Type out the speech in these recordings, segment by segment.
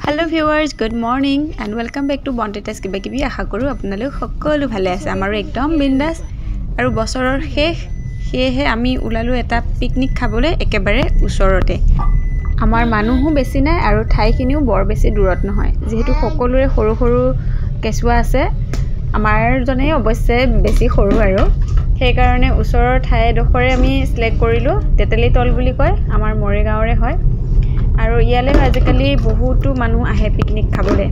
Hello viewers, good morning and welcome back to Bonte Test Kiba Kibi. আশা কৰো আপোনালোক সকলো ভালে আছে। আমাৰো একদম বিন্দাস আৰু বছৰৰ শেষ সেয়ে আমি উলালো এটা পিকনিক খাবলৈ একেবাৰে ওচৰতে। আমাৰ মানুহো বেছি নাই আৰু ঠাইখিনিও বৰ বেছি দূৰত নহয়। যেহেতু সকলোৰে সৰু সৰু কেঁচুৱা আছে, আমাৰ জনে অৱশ্যে বেছি সৰু আৰু সেই কাৰণে ওচৰৰ ঠাইডোখৰে আমি সিলেক্ট কৰিলো। তেতেলিতল বুলি কয়, আমাৰ মৰিগাঁওৰে হয় আৰু ইয়ালে আজিকালি বহুতো মানুহ আহে পিকনিক খাবলৈ।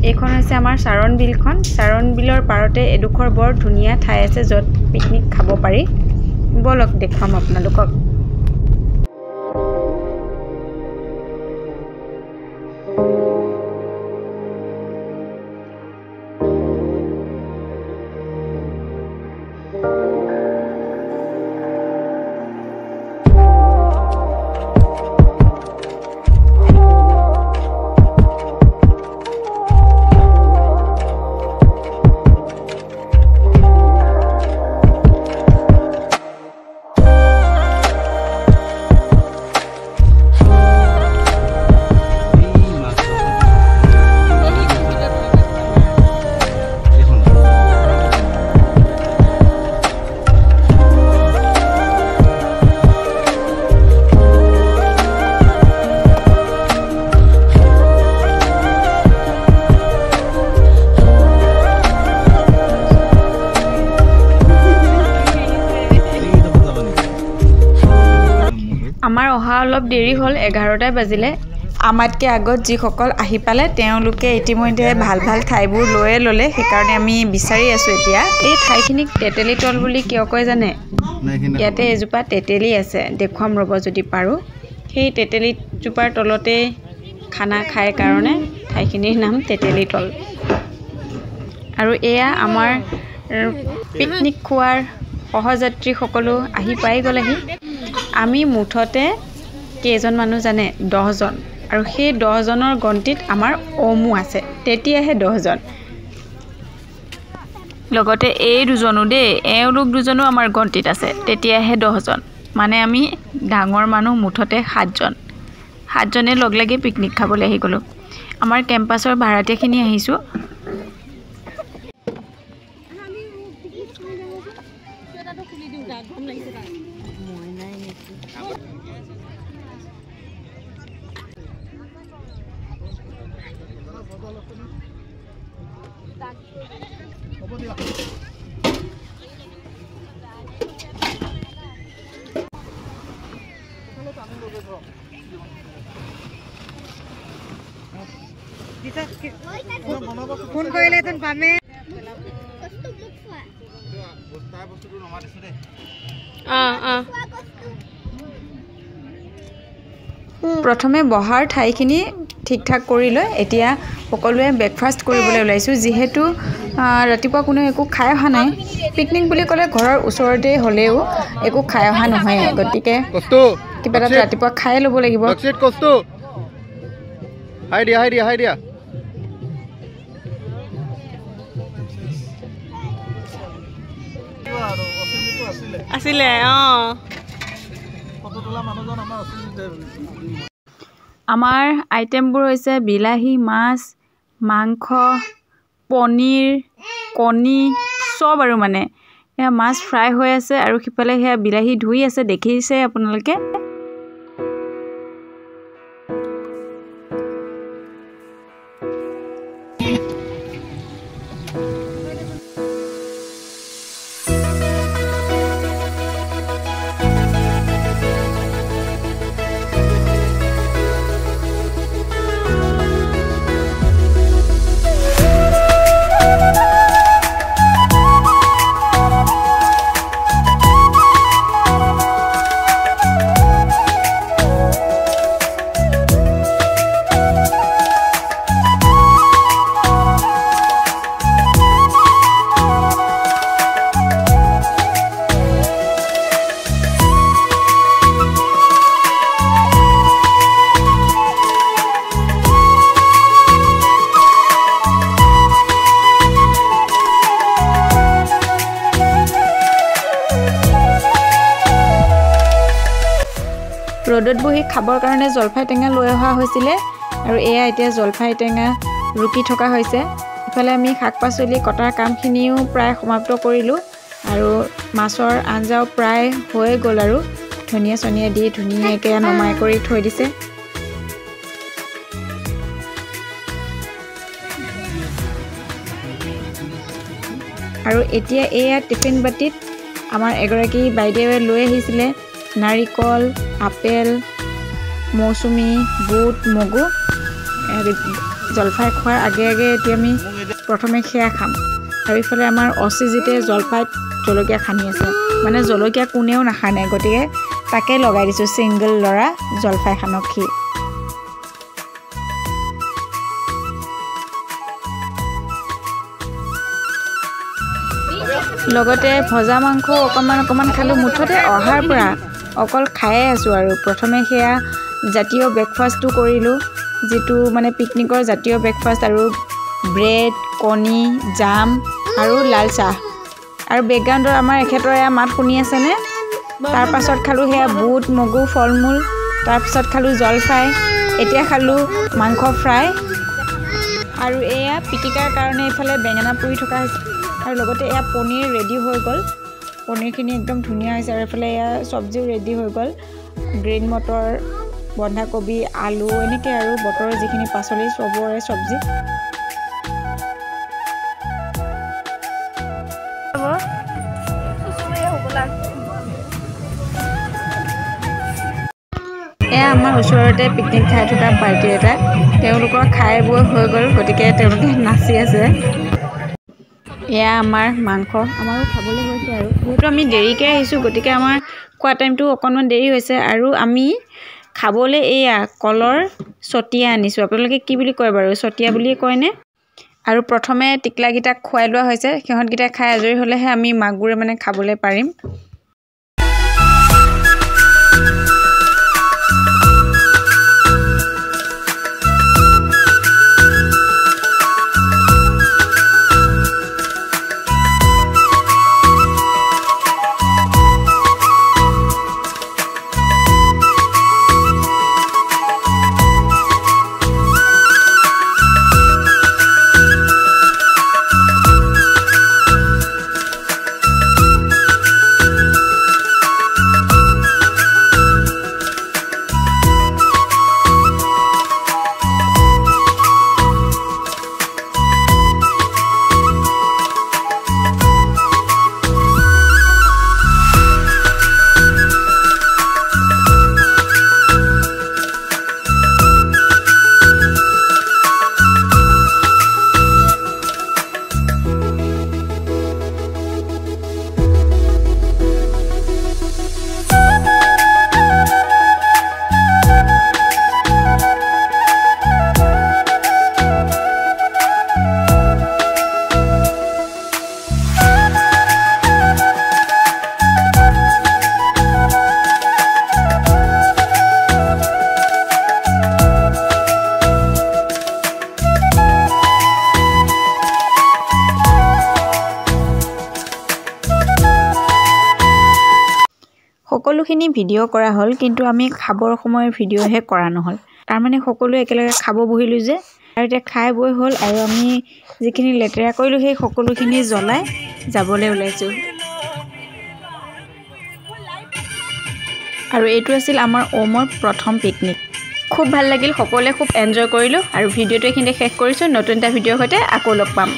এইখন হৈছে আমাৰ চাৰণ বিলখন। চাৰণ বিলৰ পাৰতে এডোখৰ বৰ ধুনীয়া ঠাই আছে য'ত পিকনিক খাব পাৰি। বলক দেখুৱাম আপোনালোকক। আমাৰ অহা অলপ দেৰি হ'ল, 11টা বাজিলে। আমাতকে আগত যিসকল আহি পালে তেওঁলোকে ইতিমধ্যে ভাল ভাল ঠাইবোৰ লৈয়ে ল'লে। সেইকাৰণে আমি বিচাৰি আছো এতিয়া। এই ঠাইখিনিক তেতেলিতল বুলি কিয় কয় জানে? ইয়াতে এজোপা তেতেলি আছে, দেখুৱাম ৰ'ব যদি পাৰো। সেই তেতেলিজোপাৰ তলতে খানা খায় কাৰণে ঠাইখিনিৰ নাম তেতেলিতল। আৰু এয়া আমাৰ পিকনিক খোৱাৰ সহযাত্ৰী সকলো আহি পাই গ'লেহি। আমি মুঠতে কেইজন মানুহ জানে? 10 জন। আৰু সেই 10 জনৰ গন্তিত আমাৰ অমু আছে, তেতিয়াহে 10 জন। লগতে এই দুজনো দেই, এওঁলোক দুজনো আমাৰ গন্তিত আছে, তেতিয়াহে 10 জন। মানে আমি ডাঙৰ মানুহ মুঠতে 7 জন। 7 জনে লগ লাগি পিকনিক খাবলৈ আহি গ'লো। আমাৰ কেম্পাছৰ ভাড়াতীয়াখিনি আহিছো। ফোন কৰিলে তোন পামে। প্ৰথমে বহাৰ ঠাইখিনি ঠিক ঠাক কৰি লৈ এতিয়া সকলোৱে ব্ৰেকফাষ্ট কৰিবলৈ ওলাইছো। যিহেতু ৰাতিপুৱা কোনো একো খাই অহা নাই, পিকনিক বুলি ক'লে ঘৰৰ ওচৰতে হ'লেও একো খাই অহা নহয়, গতিকে কিবা এটা ৰাতিপুৱা খাই ল'ব লাগিব। হাই দিয়া হাই দিয়া হাই দিয়া। আছিলে আমাৰ আইটেমবোৰ হৈছে বিলাহী, মাছ, মাংস, পনীৰ, কণী সব আৰু মানে এয়া মাছ ফ্ৰাই হৈ আছে আৰু সিফালে সেয়া বিলাহী ধুই আছে, দেখিছে আপোনালোকে। ৰ'দত বহি খাবৰ কাৰণে জলফাই টেঙা লৈ অহা হৈছিলে আৰু এয়া এতিয়া জলফাই টেঙা ৰুকি থকা হৈছে। ইফালে আমি শাক পাচলি কটাৰ কামখিনিও প্ৰায় সমাপ্ত কৰিলোঁ আৰু মাছৰ আঞ্জাও প্ৰায় হৈ গ'ল আৰু ধনিয়া চনিয়া দি ধুনীয়াকৈ নমাই কৰি থৈ দিছে। আৰু এতিয়া এয়া টিফিন বাটিত আমাৰ এগৰাকী বাইদেৱে লৈ আহিছিলে নাৰিকল, আপেল, মৌচুমী, বুট, মগু। জলফাই খোৱাৰ আগে আগে এতিয়া আমি প্ৰথমে সেয়া খাম। আৰু ইফালে আমাৰ অচিজিতে জলফাইত জলকীয়া খানি আছে, মানে জলকীয়া কোনেও নাখানে, গতিকে তাকে লগাই দিছোঁ ছিংগল ল'ৰা জলফাই খানক সি। লগতে ভজা মাংস অকণমান খালোঁ। মুঠতে অহাৰ পৰা অকল খায়ে আছোঁ আৰু প্ৰথমে সেয়া জাতীয় ব্ৰেকফাষ্টটো কৰিলোঁ, যিটো মানে পিকনিকৰ জাতীয় ব্ৰেকফাষ্ট, আৰু ব্ৰেড, কণী, জাম আৰু লাল চাহ। আৰু বেকগ্ৰাউণ্ডত আমাৰ এখেতৰ এয়া মাত শুনি আছেনে? তাৰপাছত খালোঁ সেয়া বুট, মগু, ফল মূল। তাৰপিছত খালোঁ জলফাই। এতিয়া খালোঁ মাংস ফ্ৰাই আৰু এয়া পিটিকাৰ কাৰণে এইফালে বেঙেনা পুৰি থকা হৈছে। আৰু লগতে এয়া পনীৰ ৰেডি হৈ গ'ল। পনীৰখিনি একদম ধুনীয়া হৈছে। আৰু এইফালে এয়া চব্জিও ৰেডি হৈ গ'ল, গ্ৰীণ মটৰ, বন্ধাকবি, আলু, এনেকৈ আৰু বতৰৰ যিখিনি পাচলি চবৰে চব্জি। এয়া আমাৰ ওচৰতে পিকনিক খাই থকা পাৰ্টি এটা, তেওঁলোকৰ খাই বৈ হৈ গ'ল, গতিকে তেওঁলোকে নাচি আছে। এয়া আমাৰ মাংস, আমাৰো খাবলৈ হৈছে। আৰু যিহেতু আমি দেৰিকৈ আহিছোঁ, গতিকে আমাৰ খোৱা টাইমটো অকণমান দেৰি হৈছে। আৰু আমি খাবলৈ এয়া কলৰ চতিয়া আনিছোঁ। আপোনালোকে কি বুলি কয় বাৰু, চতিয়া বুলিয়ে কয়নে? আৰু প্ৰথমে টিকলাকেইটাক খুৱাই লোৱা হৈছে। সিহঁতকেইটা খাই আজৰি হ'লেহে আমি মাকবোৰে মানে খাবলৈ পাৰিম। সকলোখিনি ভিডিঅ' কৰা হ'ল, কিন্তু আমি খাবৰ সময়ৰ ভিডিঅ'হে কৰা নহ'ল। তাৰমানে সকলোৱে একেলগে খাব বহিলোঁ যে, আৰু এতিয়া খাই বৈ হ'ল। আৰু আমি যিখিনি লেতেৰা কৰিলোঁ সেই সকলোখিনি জ্বলাই যাবলৈ ওলাইছোঁ। আৰু এইটো আছিল আমাৰ ওমৰ প্ৰথম পিকনিক। খুব ভাল লাগিল, সকলোৱে খুব এনজয় কৰিলোঁ। আৰু ভিডিঅ'টো এইখিনিতে শেষ কৰিছোঁ। নতুন এটা ভিডিঅ'ৰ সৈতে আকৌ লগ পাম।